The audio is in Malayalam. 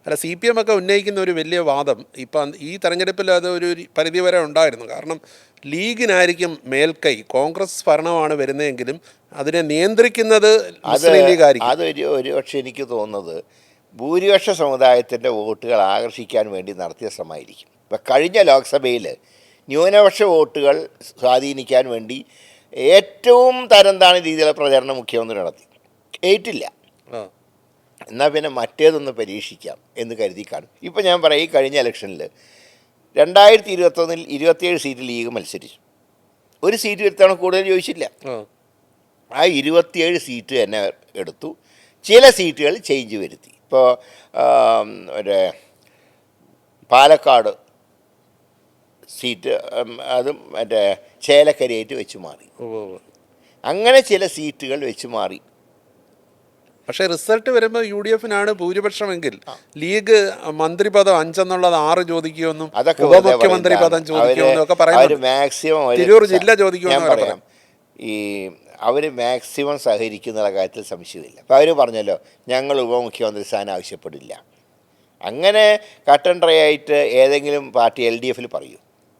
അല്ല, CPM ഒക്കെ ഉന്നയിക്കുന്ന ഒരു വലിയ വാദം ഇപ്പം ഈ തെരഞ്ഞെടുപ്പിൽ അത് ഒരു പരിധിവരെ ഉണ്ടായിരുന്നു. കാരണം ലീഗിനായിരിക്കും മേൽക്കൈ. കോൺഗ്രസ് ഭരണമാണ് വരുന്നതെങ്കിലും അതിനെ നിയന്ത്രിക്കുന്നത് മുസ്ലിം ലീഗ് ആയിരിക്കും. ഒരു പക്ഷേ എനിക്ക് തോന്നുന്നത് ഭൂരിപക്ഷ സമുദായത്തിൻ്റെ വോട്ടുകൾ ആകർഷിക്കാൻ വേണ്ടി നടത്തിയ ശ്രമമായിരിക്കും. ഇപ്പം കഴിഞ്ഞ ലോക്സഭയിൽ ന്യൂനപക്ഷ വോട്ടുകൾ സ്വാധീനിക്കാൻ വേണ്ടി ഏറ്റവും തരംതാണ രീതിയിലുള്ള പ്രചരണം മുഖ്യമന്ത്രി നടത്തി. ഏറ്റില്ല. എന്നാൽ പിന്നെ മറ്റേതൊന്ന് പരീക്ഷിക്കാം എന്ന് കരുതി കാണും. ഇപ്പം ഞാൻ പറയാം, ഈ കഴിഞ്ഞ ഇലക്ഷനിൽ 2021 27 സീറ്റ് ലീഗ് മത്സരിച്ചു. ഒരു സീറ്റ് എടുത്താണ് കൂടുതൽ ചോദിച്ചില്ല. ആ 27 സീറ്റ് തന്നെ എടുത്തു. ചില സീറ്റുകൾ ചേഞ്ച് വരുത്തി. ഇപ്പോൾ ഒരു പാലക്കാട് സീറ്റ് അതും മറ്റേ ചേലക്കരയായിട്ട് വെച്ച് മാറി. അങ്ങനെ ചില സീറ്റുകൾ വെച്ച് മാറി. പക്ഷേ റിസൾട്ട് വരുമ്പോൾ UDF-നാണ് ഭൂരിപക്ഷമെങ്കിൽ ലീഗ് മന്ത്രിപദം 5 എന്നുള്ളത് 6 ചോദിക്കുമെന്നും ഉപമുഖ്യമന്ത്രി പദം ചോദിക്കുമെന്നും ഒക്കെ പറയുന്നത്. മാക്സിമം തിരൂർ ജില്ല ചോദിക്കുമെന്ന് പറയാം. ഈ അവർ മാക്സിമം സഹകരിക്കുന്ന കാര്യത്തിൽ സംശയമില്ല. അപ്പോൾ അവർ പറഞ്ഞല്ലോ, ഞങ്ങൾ ഉപമുഖ്യമന്ത്രി സ്ഥാനം ആവശ്യപ്പെടില്ല. അങ്ങനെ കട്ടൻ ഡ്രൈ ആയിട്ട് ഏതെങ്കിലും പാർട്ടി LDF-ൽ പറയൂ.